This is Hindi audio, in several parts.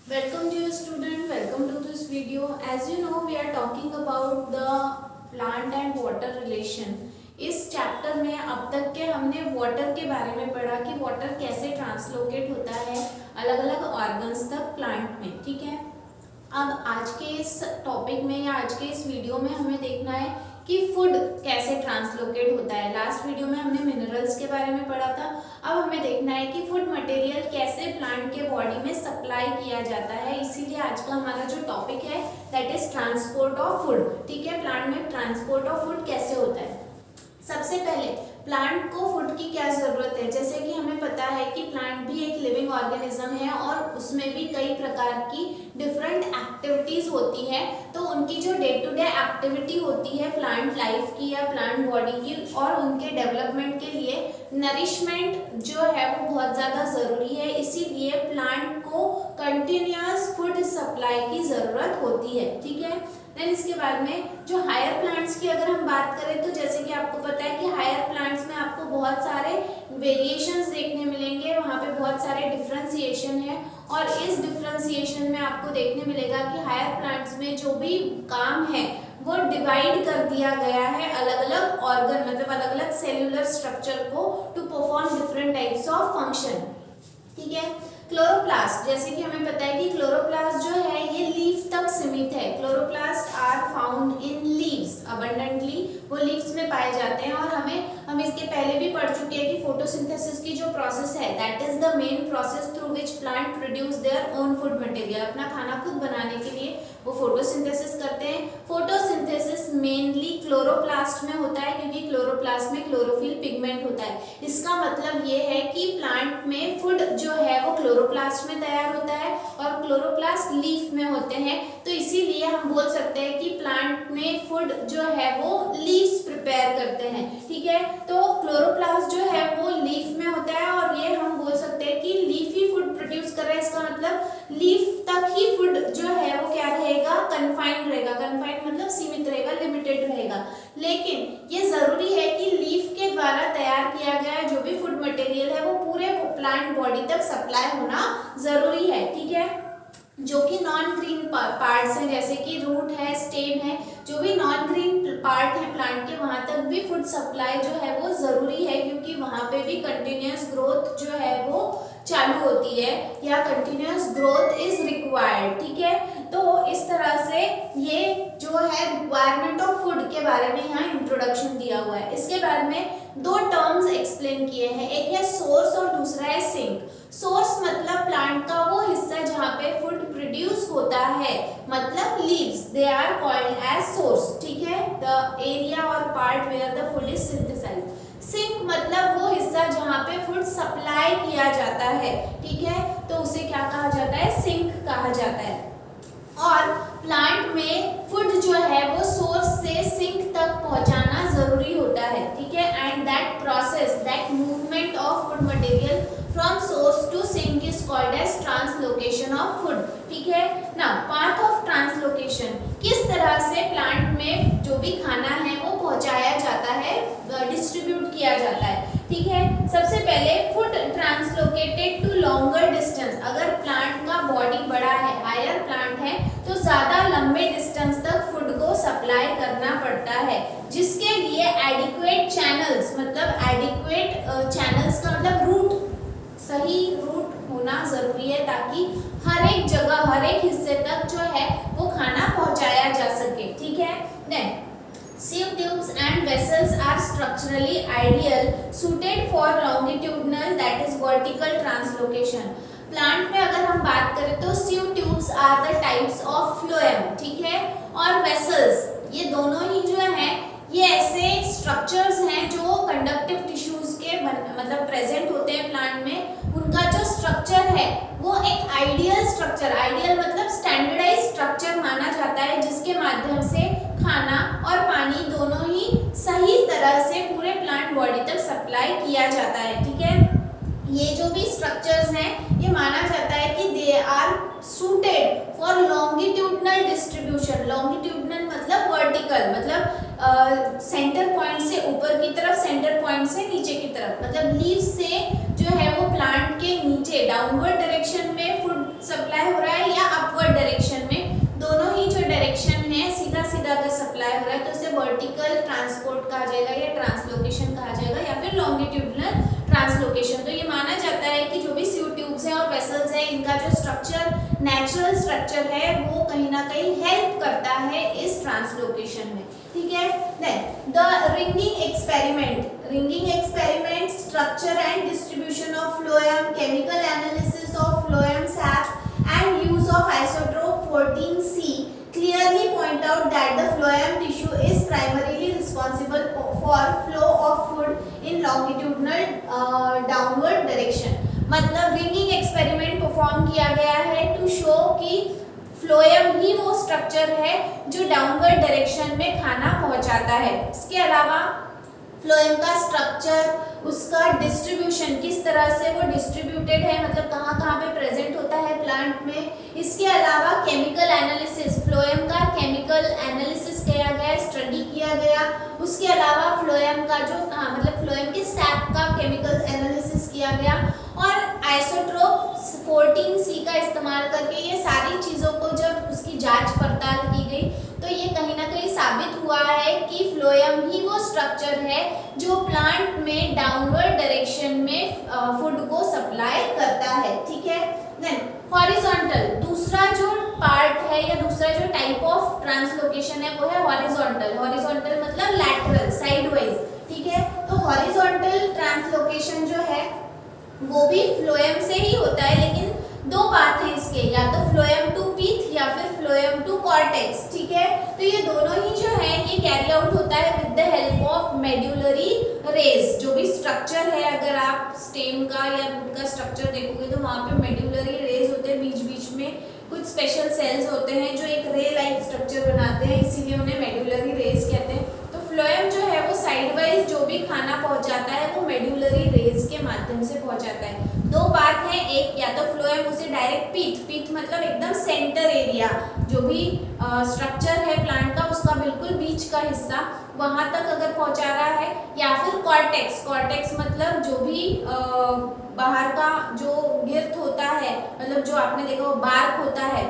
Welcome dear student, welcome to this video. As you know, we are talking about the plant and water relation. इस चैप्टर में अब तक के हमने वाटर के बारे में पढ़ा कि वाटर कैसे ट्रांसलोकेट होता है अलग अलग ऑर्गन्स तक प्लांट में, ठीक है। अब आज के इस टॉपिक में या आज के इस वीडियो में हमें देखना है कि फूड कैसे ट्रांसलोकेट होता है। लास्ट वीडियो में हमने मिनरल्स के बारे में पढ़ा था। अब हमें देखना है कि फूड मटेरियल कैसे प्लांट के बॉडी में सप्लाई किया जाता है। इसीलिए आज का हमारा जो टॉपिक है that is transport of food, ठीक है। प्लांट में ट्रांसपोर्ट ऑफ फूड कैसे होता है। सबसे पहले प्लांट को फूड की क्या जरूरत है। जैसे कि हमें पता है कि प्लांट भी एक लिविंग ऑर्गेनिज्म है और उसमें भी कई प्रकार की डिफरेंट एक्टिविटीज होती है। तो उनकी जो डे टू डे एक्टिविटी होती है प्लांट लाइफ की या प्लांट बॉडी की, और उनके डेवलपमेंट के लिए नरिशमेंट जो है वो बहुत ज़्यादा ज़रूरी है। इसीलिए प्लांट को कंटिन्यूअस फूड सप्लाई की ज़रूरत होती है, ठीक है। देन इसके बाद में जो हायर प्लांट्स की अगर हम बात करें तो जैसे कि आपको पता है कि हायर प्लांट्स में आपको बहुत सारे वेरिएशंस देखने मिलेंगे, वहाँ पे बहुत सारे डिफ्रेंसिएशन है। और इस डिफ्रेंसिएशन में आपको देखने मिलेगा कि हायर प्लांट्स में जो भी काम है वो डिवाइड कर दिया गया है अलग अलग ऑर्गन, मतलब अलग अलग सेल्यूलर स्ट्रक्चर को to perform different types of function, ठीक है। क्लोरोप्लास्ट, जैसे कि हमें पता है कि क्लोरोप्लास्ट जो है ये लीफ तक सीमित है। Chloroplast are found in leaves, abundantly वो लीव्स में पाए जाते हैं। और हम इसके पहले भी पढ़ चुके हैं कि फोटोसिंथेसिस की जो प्रोसेस है that is the main process through which plant produce their own food material. अपना खाना खुद बनाने के लिए वो फोटोसिंथेसिस करते हैं। फोटोसिंथेसिस मेनली क्लोरोप्लास्ट में होता है क्योंकि क्लोरोप्लास्ट में क्लोरोफिल पिगमेंट होता है। इसका मतलब ये है कि प्लांट में फूड जो है वो क्लोरोप्लास्ट में तैयार होता है और क्लोरोप्लास्ट लीफ में होते हैं। तो इसीलिए हम बोल सकते हैं कि प्लांट में फूड जो है वो लीव्स प्रिपेयर करते हैं, ठीक है। तो क्लोरोप्लास्ट जो है वो लीफ में होता है और ये हम बोल सकते हैं कि लीफ ही फूड प्रोड्यूस कर रहा है। इसका मतलब लीफ तक ही फूड जो है वो क्या रहेगा, कन्फाइंड रहेगा। कन्फाइंड मतलब सीमित रहेगा, लिमिटेड रहेगा। लेकिन ये जरूरी है कि लीफ के द्वारा तैयार किया गया जो भी फूड मटेरियल है वो पूरे प्लांट बॉडी तक सप्लाई होना जरूरी है, ठीक है। जो कि नॉन ग्रीन पार्ट्स हैं जैसे कि रूट है, स्टेम है, जो भी नॉन ग्रीन पार्ट है प्लांट के, वहां तक भी फूड सप्लाई जो है वो जरूरी है क्योंकि वहां पे भी कंटिन्यूअस ग्रोथ जो है वो चालू होती है या कंटिन्यूअस ग्रोथ इज रिक्वायर्ड, ठीक है। तो इस तरह से ये जो है रिक्वायरमेंट ऑफ फूड के बारे में यहाँ इंट्रोडक्शन दिया हुआ है। इसके बाद में दो टर्म्स एक्सप्लेन किए हैं, एक है सोर्स और दूसरा है सिंक। सोर्स मतलब प्लांट का वो हिस्सा जहाँ पे फूड प्रोड्यूस होता है, मतलब leaves, they are called as source, ठीक है। द एरिया और part where the food is synthesised. Sink मतलब वो हिस्सा जहाँ पे फूड सप्लाई किया जाता है, ठीक है। तो उसे क्या कहा जाता है, सिंक कहा जाता है। और प्लांट में फूड जो है वो सोर्स से सिंक तक पहुंचाना जरूरी होता है, ठीक है। And that process, that movement of food material from source to sink is called as translocation of food, ठीक है ना। पाथ ऑफ ट्रांसलोकेशन, किस तरह से प्लांट में जो भी खाना है वो पहुंचाया जाता है, डिस्ट्रीब्यूट किया जाता है, ठीक है। सबसे पहले food translocated to longer distance. अगर प्लांट का बॉडी बड़ा है, हायर प्लांट है, तो ज्यादा लंबे डिस्टेंस तक फूड को सप्लाई करना पड़ता है, जिसके लिए एडिक्वेट चैनल्स, मतलब एडिक्वेट चैनल्स का मतलब रूट, सही रूट होना जरूरी है ताकि हर एक जगह, हर एक हिस्से तक जो है वो खाना पहुंचाया जा सके, ठीक है। Next, sieve tubes and vessels are structurally ideal suited for longitudinal, that is vertical translocation. Plant में अगर हम बात करें तो sieve tubes are the types of phloem, ठीक है। और vessels, ये दोनों ही जो है ये ऐसे स्ट्रक्चर्स हैं जो कंडक्टिव टिश्यूज के मतलब प्रेजेंट होते हैं प्लांट में। उनका जो स्ट्रक्चर है वो एक आइडियल स्ट्रक्चर, आइडियल मतलब स्टैंडर्डाइज स्ट्रक्चर माना जाता है, जिसके माध्यम से खाना और पानी दोनों ही सही तरह से पूरे प्लांट बॉडी तक सप्लाई किया जाता है, ठीक है। ये जो भी स्ट्रक्चर्स हैं ये माना जाता है कि they are suited for longitudinal distribution. Longitudinal मतलब वर्टिकल, मतलब सेंटर पॉइंट से ऊपर की तरफ, सेंटर पॉइंट से नीचे की तरफ, मतलब लीव से जो है वो प्लांट के नीचे डाउनवर्ड डायरेक्शन में फूड सप्लाई हो रहा है या एक्सियल ट्रांसपोर्ट कहा जाएगा या ट्रांसलोकेशन कहा जाएगा या फिर लॉन्गिट्यूडनल ट्रांसलोकेशन। तो ये माना जाता है कि जो भी सीयू ट्यूब्स हैं और वेसल्स हैं, इनका जो स्ट्रक्चर, नेचुरल स्ट्रक्चर है, वो कहीं ना कहीं हेल्प करता है इस ट्रांसलोकेशन में। ठीक है, then the ringing experiment, structure and distribution of phloem, chemical analysis of phloem sap and use of isotope 14C clearly point out that the phloem tissue is primarily responsible for flow of food in longitudinal downward direction। मतलब रिंगिंग एक्सपेरिमेंट परफॉर्म किया गया है टू शो कि फ्लोएम ही वो स्ट्रक्चर है जो डाउनवर्ड डायरेक्शन में खाना पहुंचाता है। इसके अलावा फ्लोएम का स्ट्रक्चर, उसका डिस्ट्रीब्यूशन, किस तरह से वो डिस्ट्रीब्यूटेड है, मतलब कहाँ कहाँ पे प्रेजेंट होता है प्लांट में। इसके अलावा केमिकल एनालिसिस, फ्लोएम का केमिकल एनालिसिस किया गया, स्टडी किया गया। उसके अलावा फ्लोएम का जो मतलब फ्लोएम के सैप का केमिकल एनालिसिस किया गया और आइसोटोप 14C का इस्तेमाल करके ये सारी चीज़ों को जब उसकी जांच पड़ताल की गई तो ये कहीं ना कहीं साबित हुआ है कि फ्लोएम ही वो स्ट्रक्चर है जो प्लांट में डाउनवर्ड डायरेक्शन में फूड को सप्लाई करता है। ठीक है, देन हॉरिजॉन्टल, दूसरा जो पार्ट है या दूसरा जो टाइप ऑफ ट्रांसलोकेशन है वो है हॉरिजॉन्टल। हॉरिजॉन्टल मतलब लैटरल, साइडवाइज। ठीक है, तो हॉरिजॉन्टल ट्रांसलोकेशन जो है वो भी फ्लोएम से ही होता है, लेकिन दो पाथ है इसके, या तो फ्लोएम टू पीथ या फिर फ्लोएम टू कॉर्टेक्स। ठीक है, तो ये दोनों ही जो है ये कैरी आउट होता है with the help of medullary rays. जो भी स्ट्रक्चर है, अगर आप स्टेम का या रूट का स्ट्रक्चर देखोगे तो वहाँ पे मेड्यूलरी रेज होते हैं, बीच बीच में कुछ स्पेशल सेल्स होते हैं जो एक रे लाइक स्ट्रक्चर बनाते हैं, इसीलिए उन्हें मेड्यूलरी रेज कहते हैं। तो फ्लोएम जो है वो साइडवाइज जो भी खाना पहुंचाता है वो मेड्यूलरी रेज के माध्यम से पहुंचाता है। दो बात है, एक या तो फ्लोएम उसे डायरेक्ट पीथ मतलब एकदम सेंटर एरिया, जो भी स्ट्रक्चर है प्लांट का उसका बिल्कुल बीच का हिस्सा, वहां तक अगर पहुंचा रहा है, या फिर कॉर्टेक्स मतलब जो भी बाहर का जो गिर्द होता है, मतलब जो आपने देखा वो बार्क होता है,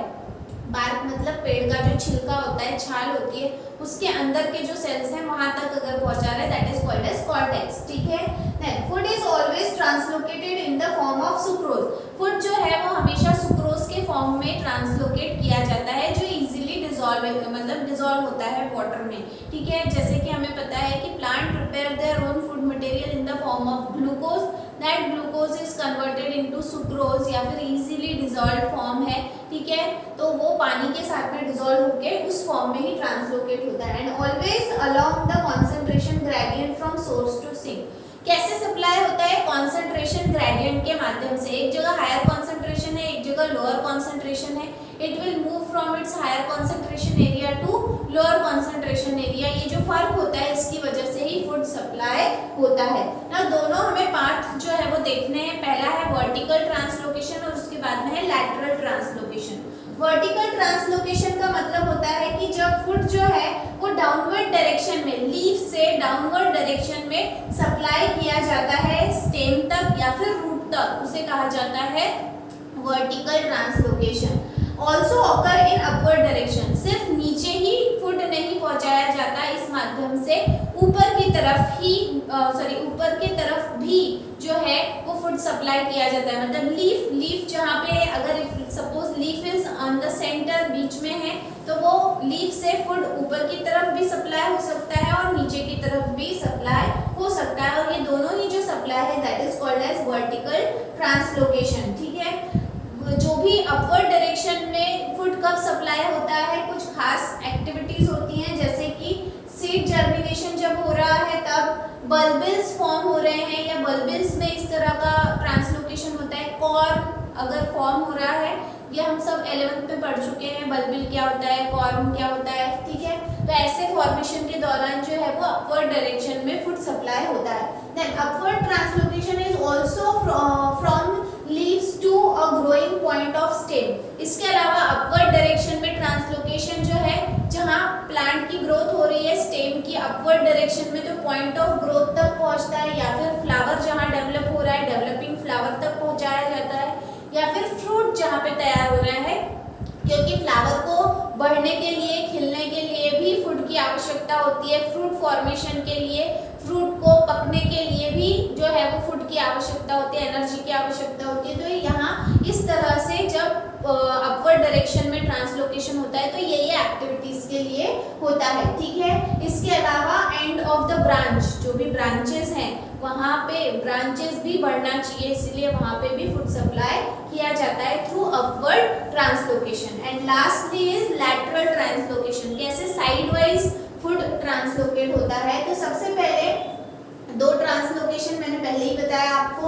बार्क मतलब पेड़ का जो छिलका होता है, छाल होती है, उसके अंदर के जो सेल्स हैं वहां तक अगर पहुंचा रहा है, that is called as cortex. ठीक है, then food is always translocated in the form of sucrose. Food जो है वो हमेशा सुक्रोज के फॉर्म में ट्रांसलोकेट किया जाता है, जो इजीली डिसॉल्व होता है वाटर में। ठीक है, जैसे कि हमें पता है कि plant prepare their own food material in the form of glucose, that glucose is converted into sucrose या फिर इजीली डिसॉल्व फॉर्म है। ठीक है, तो वो पानी के साथ में डिसॉल्व होके उस फॉर्म में ही ट्रांसलोकेट होता है, and always along the concentration gradient from source to sink. कैसे सप्लाई होता है? कॉन्सेंट्रेशन ग्रेडियंट के माध्यम से। एक जगह हायर कॉन्सेंट्रेशन है, एक जगह लोअर कॉन्सेंट्रेशन है, it will move from its higher concentration area to lower concentration area. ये जो फर्क होता है इसकी वजह से ही फूड सप्लाई होता है ना। दोनों हमें पार्ट जो है वो देखने हैं, पहला है वर्टिकल ट्रांसलोकेशन और उसके बाद में है लैटरल ट्रांसलोकेशन। वर्टिकल ट्रांसलोकेशन का मतलब होता है कि जब फूड जो है वो डाउनवर्ड डायरेक्शन में, लीफ से डाउनवर्ड डायरेक्शन में सप्लाई किया जाता है स्टेम तक या फिर रूट तक, उसे कहा जाता है vertical translocation. Also occur in upward direction, सिर्फ नीचे ही फूड नहीं पहुंचाया जाता, इस माध्यम से ऊपर की तरफ ही ऊपर की तरफ भी जो है वो फूड सप्लाई किया जाता है। मतलब लीफ जहाँ पे, अगर suppose leaf is on the centre, बीच में है, तो वो लीफ से फूड ऊपर की तरफ भी सप्लाई हो सकता है और नीचे की तरफ भी सप्लाई हो सकता है, और ये दोनों ही जो सप्लाई है that is called as vertical translocation. ठीक है, जो भी अपवर्ड डायरेक्शन में फूड कब सप्लाई होता है, कुछ खास एक्टिविटीज होती हैं, जैसे कि सीड जर्मिनेशन जब हो रहा है तब, बल्बिल्स फॉर्म हो रहे हैं या बल्बिल्स में इस तरह का ट्रांसलोकेशन होता है, कॉर्म अगर फॉर्म हो रहा है, ये हम सब 11th में पढ़ चुके हैं, बल्बिल क्या होता है, कॉर्म क्या होता है। ठीक है, तो ऐसे फॉर्मेशन के दौरान जो है वो अपवर्ड डायरेक्शन में फूड सप्लाई होता है। Then upward translocation is also from leaves to a growing point of stem. इसके अलावा अपवर्ड डायरेक्शन में ट्रांसलोकेशन जो है, जहाँ प्लांट की ग्रोथ हो रही है स्टेम की अपवर्ड डायरेक्शन में, तो पॉइंट ऑफ ग्रोथ तक पहुँचता है, या फिर फ्लावर जहाँ डेवलप हो रहा है डेवलपिंग फ्लावर तक पहुँचाया जाता है, या फिर फ्रूट जहाँ पे तैयार हो रहा है, क्योंकि फ्लावर को बढ़ने के लिए, खिलने के लिए भी फूड की आवश्यकता आवश्यकता होती है, फ्रूट फॉर्मेशन के लिए, फ्रूट को पकने के लिए भी जो है वो फूड की आवश्यकता होती है, एनर्जी की आवश्यकता होती है। तो यहाँ इस तरह से जब अपवर्ड डायरेक्शन में ट्रांसलोकेशन होता है तो ये एक्टिविटीज के लिए होता है, ठीक है। इसके अलावा एंड ऑफ द ब्रांच, जो भी ब्रांचेस हैं वहाँ पे ब्रांचेस भी बढ़ना चाहिए, इसलिए वहाँ पे भी फूड सप्लाई किया जाता है through upward translocation. And lastly is lateral translocation, कैसे साइड वाइज फूड ट्रांसलोकेट होता है। तो सबसे पहले दो ट्रांसलोकेशन मैंने पहले ही बताया आपको।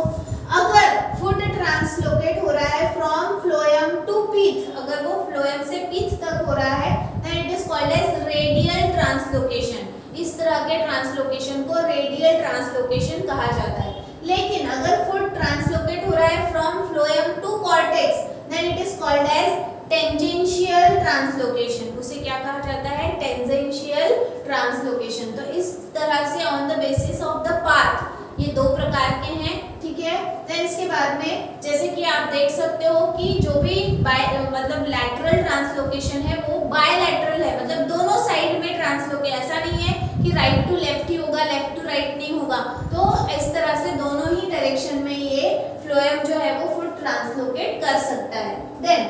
अगर फूड ट्रांसलोकेट हो रहा है फ्रॉम फ्लोएम टू पीथ, अगर वो फ्लोएम से पीथ तक हो रहा है then it is called as radial translocation. इस तरह के ट्रांसलोकेशन को रेडियल ट्रांसलोकेशन कहा जाता है। लेकिन अगर फूड ट्रांसलोकेट हो रहा है from phloem to cortex then it is called as tangential translocation. उसे क्या कहा जाता है? Tangential translocation. तो इस तरह से on the basis of the path ये दो प्रकार के हैं, ठीक है। देन इसके बाद में जैसे कि आप देख सकते हो कि जो भी मतलब लैटरल ट्रांसलोकेशन है वो बायलैटरल है, मतलब दोनों साइड में ट्रांसलोकेट, ऐसा नहीं है कि राइट टू लेफ्ट ही होगा, लेफ्ट टू राइट नहीं होगा। तो इस तरह से दोनों ही डायरेक्शन में ये फ्लोएम जो है वो फूड ट्रांसलोकेट कर सकता है। Then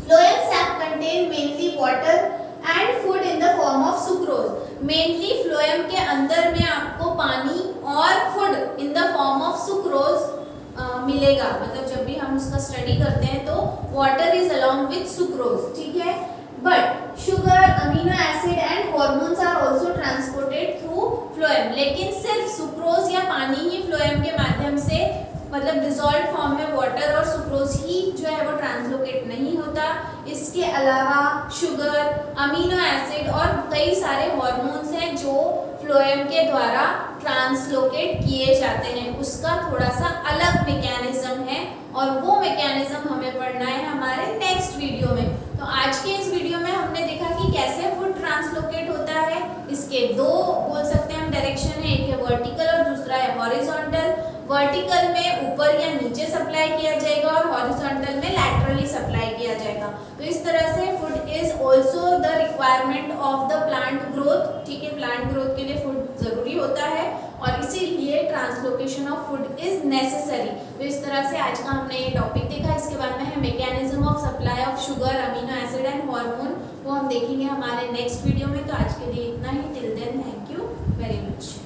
phloem sac contain mainly water and food in the form of sucrose. Mainly phloem के अंदर में आपको पानी और food in the form of sucrose मिलेगा, मतलब जब भी हम उसका स्टडी करते हैं तो water is along with sucrose, ठीक है। But sugar, amino acid and hormones are also transported through phloem. लेकिन सिर्फ सुक्रोज या पानी ही फ्लोएम के माध्यम से, मतलब डिसॉल्व फॉर्म में वाटर और सुक्रोज ही जो है वो ट्रांसलोकेट नहीं होता। इसके अलावा शुगर, अमीनो एसिड और कई सारे हॉर्मोन्स हैं जो फ्लोएम के द्वारा ट्रांसलोकेट किए जाते हैं। उसका थोड़ा सा अलग मैकेनिज्म है और वो मैकेनिज्म हमें पढ़ना है हमारे नेक्स्ट वीडियो में। तो आज के इस वीडियो में हमने देखा कि कैसे फूड ट्रांसलोकेट होता है। इसके दो बोल सकते हैं हम डायरेक्शन है, एक है वर्टिकल और दूसरा है हॉरिजॉन्टल। वर्टिकल में ऊपर या नीचे सप्लाई किया जाएगा और हॉरिजॉन्टल में लैटरली सप्लाई किया जाएगा। तो इस तरह से food is also the requirement of the plant growth, ठीक है। प्लांट ग्रोथ के लिए फूड जरूरी होता है और इसीलिए translocation of food is necessary. तो इस तरह से आज का हमने ये टॉपिक देखा। इसके बाद में है mechanism of supply of sugar, amino acid and hormone, वो हम देखेंगे हमारे नेक्स्ट वीडियो में। तो आज के लिए इतना ही। Till then thank you very much.